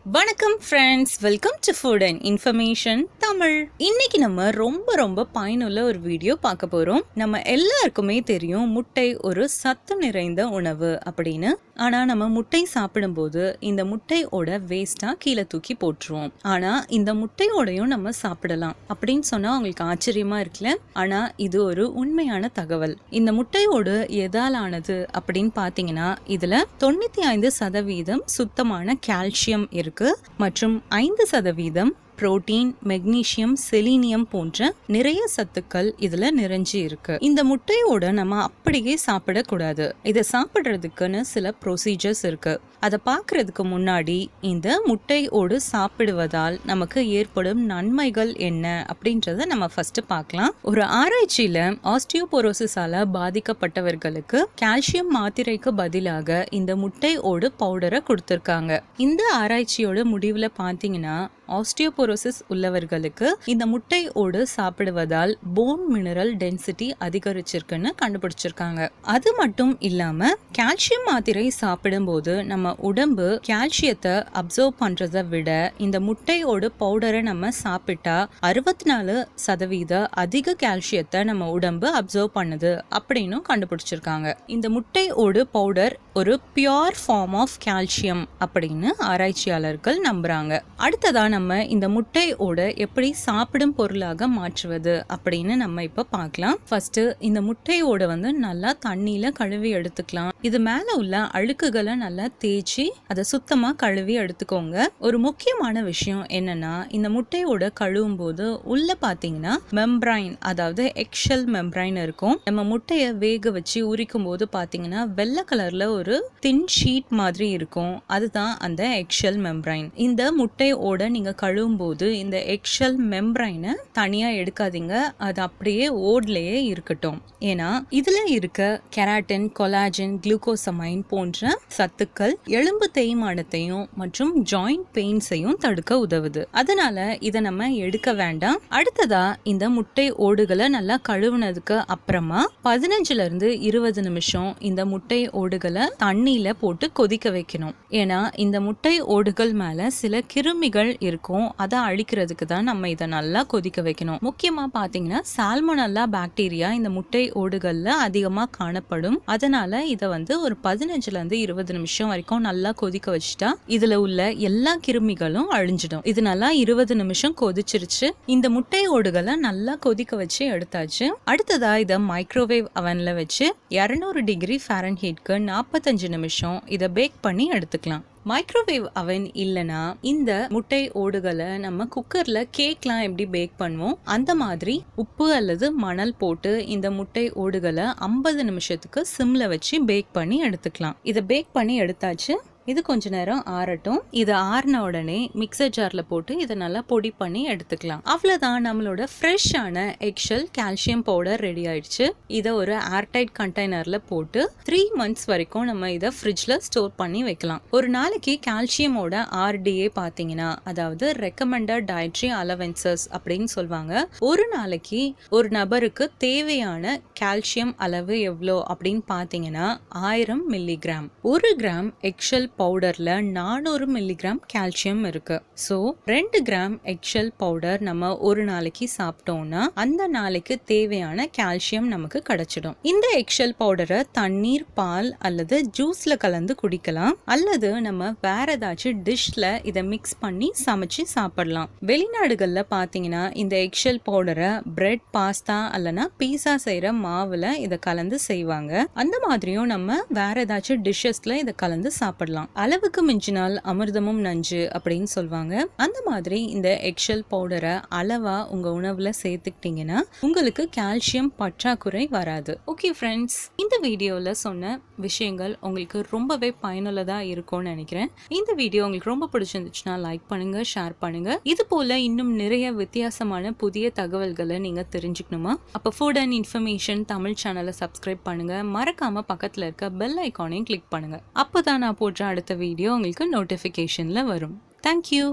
வணக்கம் friends, welcome to food and information Tamil. இன்னைக்கு நம்ம ரொம்ப பயனுள்ள ஒரு வீடியோ பார்க்க போறோம். நம்ம எல்லாருக்குமே தெரியும் முட்டை ஒரு சத்து நிறைந்த உணவு அப்படின்னு. ஆனா நம்ம முட்டை சாப்பிடும்போது இந்த முட்டையோட வேஸ்டா கீழே தூக்கி போட்டுருவோம். ஆனா இந்த முட்டையோடையும் நம்ம சாப்பிடலாம் அப்படின்னு சொன்னா உங்களுக்கு ஆச்சரியமா இருக்குல்ல. ஆனா இது ஒரு உண்மையான தகவல். இந்த முட்டையோடு எதாலானது அப்படின்னு பாத்தீங்கன்னா இதுல 95% சுத்தமான கால்சியம் இருக்கு மற்றும் 5% புரோட்டீன், மெக்னீசியம், செலீனியம் போன்ற நிறைய சத்துக்கள் இதுல நிறைஞ்சு இருக்கு. இந்த முட்டையோட நம்ம அப்படியே சாப்பிடக்கூடாது. இதை சாப்பிடுறதுக்குன்னு சில ப்ரொசீஜர்ஸ் இருக்கு. அதை பார்க்கறதுக்கு முன்னாடி இந்த முட்டையோடு சாப்பிடுவதால் நமக்கு ஏற்படும் நன்மைகள் என்ன அப்படின்றத நம்ம ஃபர்ஸ்ட் பார்க்கலாம். ஒரு ஆராய்ச்சியில ஆஸ்டியோபோரோசிஸால பாதிக்கப்பட்டவர்களுக்கு கால்சியம் மாத்திரைக்கு பதிலாக இந்த முட்டையோடு பவுடரை கொடுத்திருக்காங்க. இந்த ஆராய்ச்சியோட முடிவுல பாத்தீங்கன்னா ஆஸ்டியோபோரோசிஸ் உள்ளவர்களுக்கு இந்த முட்டையோடு சாப்பிடுவதால் போன் மினரல் டென்சிட்டி அதிகரிச்சிருக்குன்னு கண்டுபிடிச்சிருக்காங்க. அது மட்டும் இல்லாம கால்சியம் மாத்திரை சாப்பிடும்போது நம்ம உடம்பு கால்சியத்தை அப்சர்வ் பண்றதை விட இந்த முட்டையோடு பவுடரை நம்ம சாப்பிட்டா 64% அதிக கால்சியத்தை நம்ம உடம்பு அப்சர்வ் பண்ணுது அப்படின்னு கண்டுபிடிச்சிருக்காங்க. இந்த முட்டையோடு பவுடர் ஒரு பியூர் ஃபார்ம் ஆஃப் கால்சியம் அப்படின்னு ஆராய்ச்சியாளர்கள் நம்புறாங்க. அடுத்ததா நம்ம இந்த முட்டையோட எப்படி சாப்பிடும் பொருளாக மாற்றுவது அப்படின்னு நம்ம இப்ப பார்க்கலாம். ஃபர்ஸ்ட் இந்த முட்டையோட நல்லா தண்ணியில கழுவி எடுத்துக்கலாம். இது மேல உள்ள அழுக்குகளை நல்லா தேய்ச்சி அதை சுத்தமா கழுவி எடுத்துக்கோங்க. ஒரு முக்கியமான விஷயம் என்னன்னா இந்த முட்டையோட கழுவும் போது உள்ள பாத்தீங்கன்னா மெம்பரைன், அதாவது எக்ஷெல் மெம்பரைன் இருக்கும். நம்ம முட்டைய வேக வச்சு உரிக்கும் போது பாத்தீங்கன்னா வெள்ளை கலர்ல ஒரு தின் ஷீட் மாதிரி இருக்கும். அதுதான் அந்த எக்ஷெல் மெம்பரைன். இந்த முட்டையோட நீங்க கழுவும் போது இந்த எக்ஷெல் மெம்பரைனை தனியா எடுக்காதீங்க. அது அப்படியே ஓட்லயே இருக்கட்டும். ஏன்னா இதுல இருக்க கெராட்டின், கொலாஜன், குளுக்கோசமைன் போன்ற சத்துக்கள் எலும்பு தேய்மானத்தையும் மற்றும் ஜாயிண்ட் பெயின்ஸையும் தடுக்க உதவுது. அதனால இதை நம்ம எடுக்க வேண்டாம். அடுத்ததா இந்த முட்டை ஓடுகளை நல்லா கழுவுனதுக்கு அப்புறமா 15-20 நிமிஷம் இந்த முட்டை ஓடுகளை தண்ணியில போட்டு கொதிக்க வைக்கணும். ஏன்னா இந்த முட்டை ஓடுகள் மேல சில கிருமிகள் இருக்கும். அதை அழிக்கிறதுக்கு தான் நம்ம இதை நல்லா கொதிக்க வைக்கணும். முக்கியமா பாத்தீங்கன்னா சால்மோனெல்லா பாக்டீரியா இந்த முட்டை ஓடுகள்ல அதிகமா காணப்படும். அதனால இதை ஒரு 15-20 நிமிஷம் வரைக்கும் நல்லா கொதிக்க வச்சுட்டா இதுல உள்ள எல்லா கிருமிகளும் அழிஞ்சிடும். இது நல்லா 20 நிமிஷம் கொதிச்சிருச்சு. இந்த முட்டை ஓடுகளை நல்லா கொதிக்க வச்சு எடுத்தாச்சு. அடுத்ததா இதை மைக்ரோவேவ் அவன்ல வச்சு 200 டிகிரி ஃபாரன்ஹீட்க்கு 45 நிமிஷம் இதை பேக் பண்ணி எடுத்துக்கலாம். மைக்ரோவேவ் அவன் இல்லனா இந்த முட்டை ஓடுகளை நம்ம குக்கர்ல கேக்லாம் எப்படி பேக் பண்ணுவோம் அந்த மாதிரி உப்பு அல்லது மணல் போட்டு இந்த முட்டை ஓடுகளை 50 நிமிஷத்துக்கு சிம்ல வச்சு பேக் பண்ணி எடுத்துக்கலாம். இதை பேக் பண்ணி எடுத்தாச்சு. இது கொஞ்ச நேரம் ஆறட்டும். இது ஆறின உடனே மிக்சர் ஜார்ல போட்டு இதை நல்லா பொடி பண்ணி எடுத்துக்கலாம். அவ்வளவுதான், நம்மளோட ஃப்ரெஷ்ஷான எக்ஷெல் கால்சியம் பவுடர் ரெடி ஆயிடுச்சு. இதை ஒரு ஏர்டைட் கண்டெய்னர்ல போட்டு 3 months வரைக்கும் நம்ம இதை ஃப்ரிட்ஜ்ல ஸ்டோர் பண்ணி வைக்கலாம். ஒரு நாளைக்கு கால்சியமோட RDA பாத்தீங்கன்னா, அதாவது ரெக்கமெண்டட் டயட்ரி அலவன்சஸ் அப்படின்னு சொல்லுவாங்க. ஒரு நாளைக்கு ஒரு நபருக்கு தேவையான கால்சியம் அளவு எவ்வளோ அப்படின்னு பாத்தீங்கன்னா 1000 மில்லிகிராம். 1 கிராம் எக்ஷெல் பவுடர்ல 400 மில்லிகிராம் கால்சியம் இருக்கு. சோ 2 கிராம் எக்ஷெல் பவுடர் நம்ம ஒரு நாளைக்கு சாப்பிட்டோம்னா அந்த நாளைக்கு தேவையான கால்சியம் நமக்கு கிடைச்சிடும். இந்த எக்ஷெல் பவுடரை தண்ணீர், பால் அல்லது ஜூஸ்ல கலந்து குடிக்கலாம். அல்லது நம்ம வேற ஏதாச்சும் டிஷ்ல இதை மிக்ஸ் பண்ணி சமைச்சு சாப்பிடலாம். வெளிநாடுகள்ல பாத்தீங்கன்னா இந்த எக்ஷெல் பவுடரை பிரெட், பாஸ்தா அல்லனா பீஸா செய்யற மாவுல இதை கலந்து செய்வாங்க. அந்த மாதிரியும் நம்ம வேற ஏதாச்சும் டிஷ்ஷஸ்ல இதை கலந்து சாப்பிடலாம். அளவுக்கு மிஞ்சினால் அமிர்தமும் நஞ்சு அப்படின்னு சொல்லுவாங்க. அந்த மாதிரி இந்த எக்ஷெல் பவுடரை அளவா உங்க உணவுல சேர்த்துக்கிட்டீங்கன்னா உங்களுக்கு கால்சியம் பற்றாக்குறை வராது. ஓகே ஃப்ரெண்ட்ஸ், இந்த வீடியோல சொன்ன விஷயங்கள் உங்களுக்கு ரொம்பவே பயனுள்ளதா இருக்கும்னு நினைக்கிறேன். இந்த வீடியோ உங்களுக்கு ரொம்ப பிடிச்சிருந்துச்சுன்னா லைக் பண்ணுங்க, ஷேர் பண்ணுங்க. இது போல இன்னும் நிறைய வித்தியாசமான புதிய தகவல்களை நீங்க தெரிஞ்சுக்கணுமா? அப்ப ஃபுட் அண்ட் இன்ஃபர்மேஷன் தமிழ் சேனலை சப்ஸ்கிரைப் பண்ணுங்க. மறக்காம பக்கத்துல இருக்க பெல் ஐகானையும் கிளிக் பண்ணுங்க. அப்பதான் நான் போடுற அடுத்த வீடியோ உங்களுக்கு நோட்டிஃபிகேஷன்ல வரும். தேங்க்யூ.